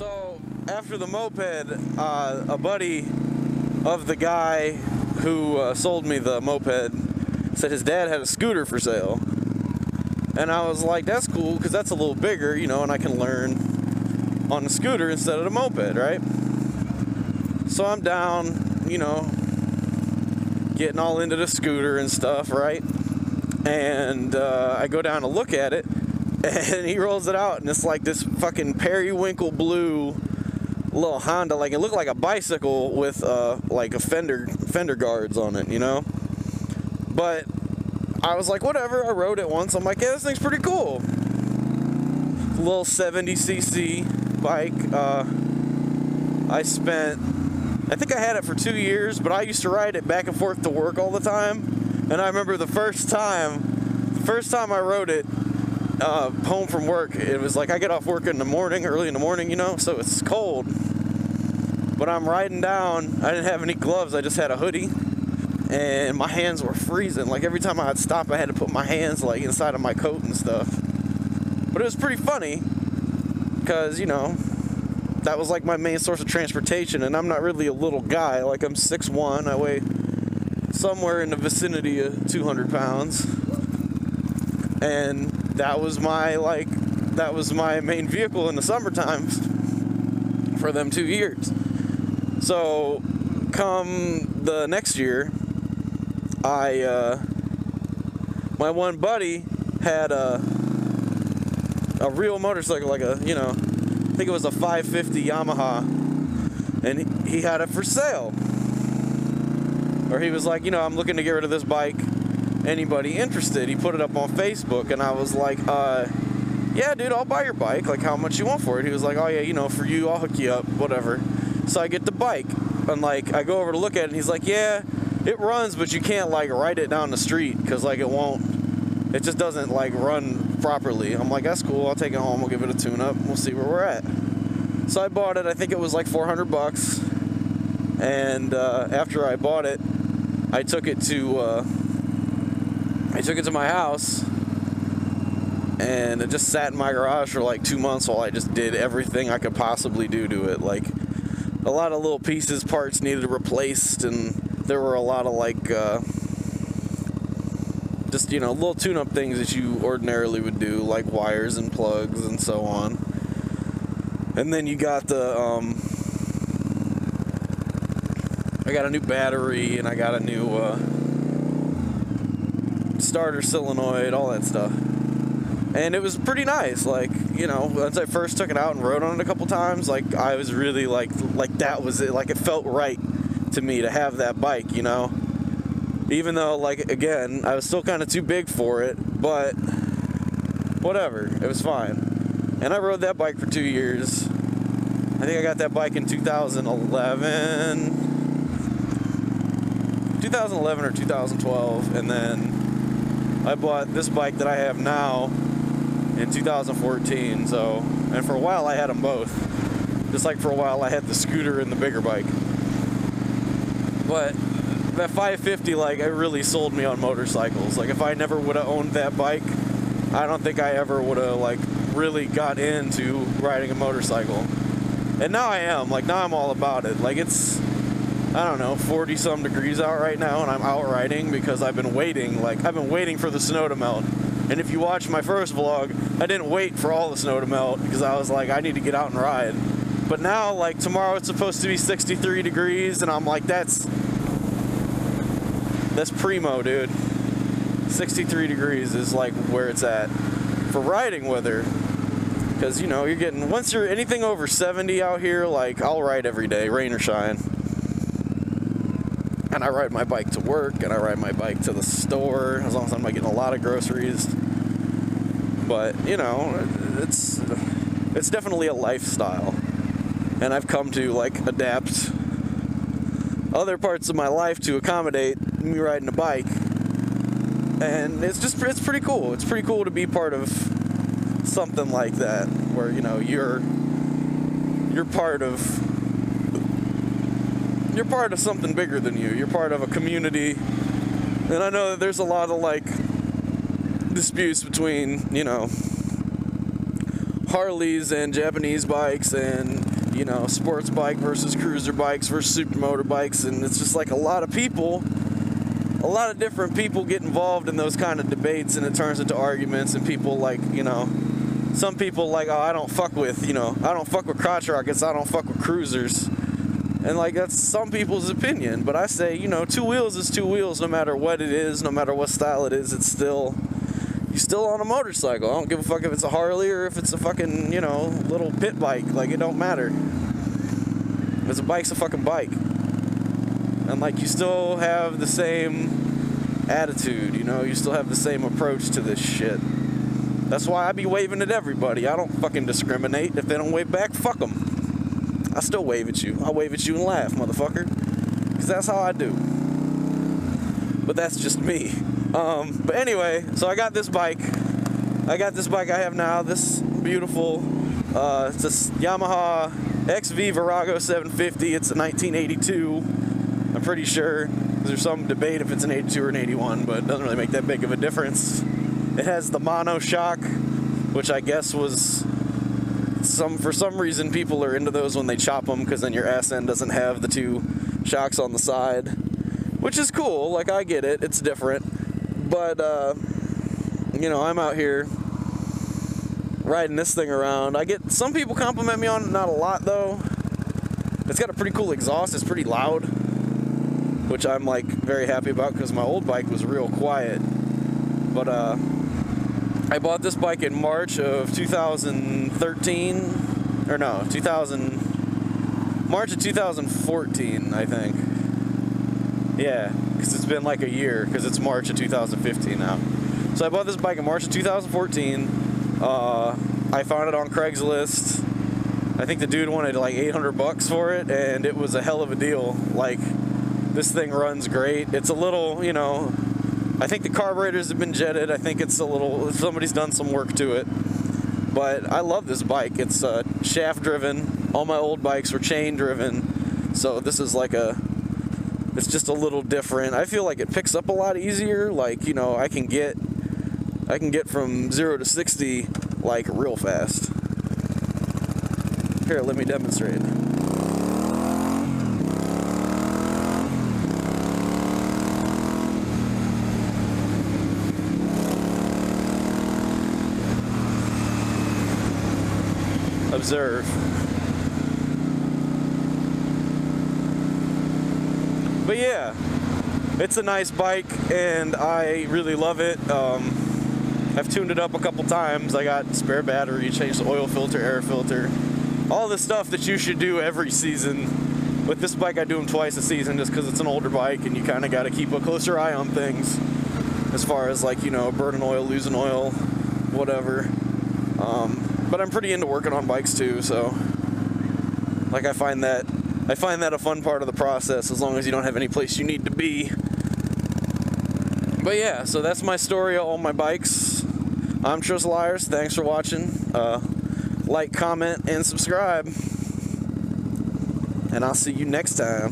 So after the moped, a buddy of the guy who sold me the moped said his dad had a scooter for sale. And I was like, that's cool, because that's a little bigger, you know, and I can learn on the scooter instead of the moped, right? So I'm down, you know, getting all into the scooter and stuff, right? And I go down to look at it, and he rolls it out, and it's like this fucking periwinkle blue little Honda. Like, it looked like a bicycle with like a fender guards on it, you know? But I was like, whatever. I rode it once. I'm like, yeah, this thing's pretty cool. Little 70cc bike. I think I had it for 2 years, but I used to ride it back and forth to work all the time. And I remember the first time I rode it home from work, it was like I get off work in the morning, early in the morning, you know, so it's cold. But I'm riding down. I didn't have any gloves. I just had a hoodie. And my hands were freezing. Like, every time I'd stop, I had to put my hands, like, inside of my coat and stuff. But it was pretty funny, because, you know, that was, like, my main source of transportation, and I'm not really a little guy. Like, I'm 6'1", I weigh somewhere in the vicinity of 200 pounds. And that was my main vehicle in the summertime for them 2 years. So, come the next year, my one buddy had a real motorcycle, like a, you know, I think it was a 550 Yamaha, and he had it for sale. Or he was like, you know, I'm looking to get rid of this bike. Anybody interested? He put it up on Facebook, and I was like, yeah, dude, I'll buy your bike. Like, how much you want for it? He was like, oh yeah, you know, for you, I'll hook you up, whatever. So I get the bike, and like, I go over to look at it, and he's like, yeah, it runs, but you can't like ride it down the street, because like it just doesn't like run properly. I'm like, that's cool, I'll take it home, we'll give it a tune-up, we'll see where we're at. So I bought it. I think it was like 400 bucks, and after I bought it, I took it to my house, and it just sat in my garage for like 2 months while I just did everything I could possibly do to it. Like, a lot of little pieces, parts needed replaced, and there were a lot of like just, you know, little tune-up things that you ordinarily would do, like wires and plugs and so on. And then you got the I got a new battery, and I got a new starter solenoid, all that stuff. And it was pretty nice. Like, you know, once I first took it out and rode on it a couple times, like, I was really like that was it. Like, it felt right to me to have that bike, you know? Even though, like, again, I was still kind of too big for it, but whatever, it was fine. And I rode that bike for 2 years. I think I got that bike in 2011 or 2012, and then I bought this bike that I have now in 2014. So, and for a while I had them both. Just like for a while I had the scooter and the bigger bike. But that 550, like, it really sold me on motorcycles. Like, if I never would have owned that bike, I don't think I ever would have, like, really got into riding a motorcycle. And now I am. Like, now I'm all about it. Like, it's, I don't know, 40-some degrees out right now, and I'm out riding because I've been waiting. Like, I've been waiting for the snow to melt. And if you watch my first vlog, I didn't wait for all the snow to melt because I was like, I need to get out and ride. But now, like, tomorrow it's supposed to be 63 degrees, and I'm like, that's primo, dude. 63 degrees is, like, where it's at for riding weather. Because, you know, you're getting, once you're anything over 70 out here, like, I'll ride every day, rain or shine. And I ride my bike to work, and I ride my bike to the store, as long as I'm not getting a lot of groceries. But, you know, it's definitely a lifestyle. And I've come to, like, adapt other parts of my life to accommodate me riding a bike. And it's pretty cool. It's pretty cool to be part of something like that, where, you know, you're part of something bigger than you. You're part of a community. And I know that there's a lot of, like, disputes between, you know, Harleys and Japanese bikes and you know, sports bike versus cruiser bikes versus supermoto bikes, and it's just like a lot of different people get involved in those kind of debates, and it turns into arguments, and people like, you know, some people like, oh, I don't fuck with crotch rockets, I don't fuck with cruisers. And like, that's some people's opinion, but I say, you know, two wheels is two wheels, no matter what it is, no matter what style it is, you're still on a motorcycle. I don't give a fuck if it's a Harley or if it's a fucking, you know, little pit bike. Like, it don't matter. If it's a bike's a fucking bike. And like, you still have the same attitude, you know, you still have the same approach to this shit. That's why I be waving at everybody. I don't fucking discriminate. If they don't wave back, fuck them. I still wave at you. I wave at you and laugh, motherfucker. Because that's how I do. But that's just me. But anyway, so I got this bike. I have now, this beautiful, it's a Yamaha XV Virago 750. It's a 1982. I'm pretty sure. There's some debate if it's an 82 or an 81, but it doesn't really make that big of a difference. It has the mono shock, which I guess was for some reason people are into those when they chop them, because then your ass end doesn't have the two shocks on the side, which is cool. Like, I get it, it's different, but you know, I'm out here riding this thing around. I get some people compliment me on it, not a lot though. It's got a pretty cool exhaust. It's pretty loud, which I'm like very happy about, because my old bike was real quiet. But I bought this bike in March of 2013, or no, March of 2014, I think. Yeah, because it's been like a year, because it's March of 2015 now. So I bought this bike in March of 2014. I found it on Craigslist. I think the dude wanted like $800 for it, and it was a hell of a deal. Like, this thing runs great. It's a little, you know, I think the carburetors have been jetted. I think it's a little, somebody's done some work to it. But I love this bike. It's shaft driven. All my old bikes were chain driven. So this is like it's just a little different. I feel like it picks up a lot easier. Like, you know, I can get from 0 to 60 like real fast. Here, let me demonstrate. Observe. But yeah, it's a nice bike and I really love it. I've tuned it up a couple times. I got spare battery, changed the oil filter, air filter, all the stuff that you should do every season. With this bike, I do them twice a season just because it's an older bike and you kind of got to keep a closer eye on things as far as, like, you know, burning oil, losing oil, whatever. But I'm pretty into working on bikes too, so like, I find that a fun part of the process, as long as you don't have any place you need to be. But yeah, so that's my story on all my bikes. I'm TrustsLiars. Thanks for watching. Like, comment, and subscribe. And I'll see you next time.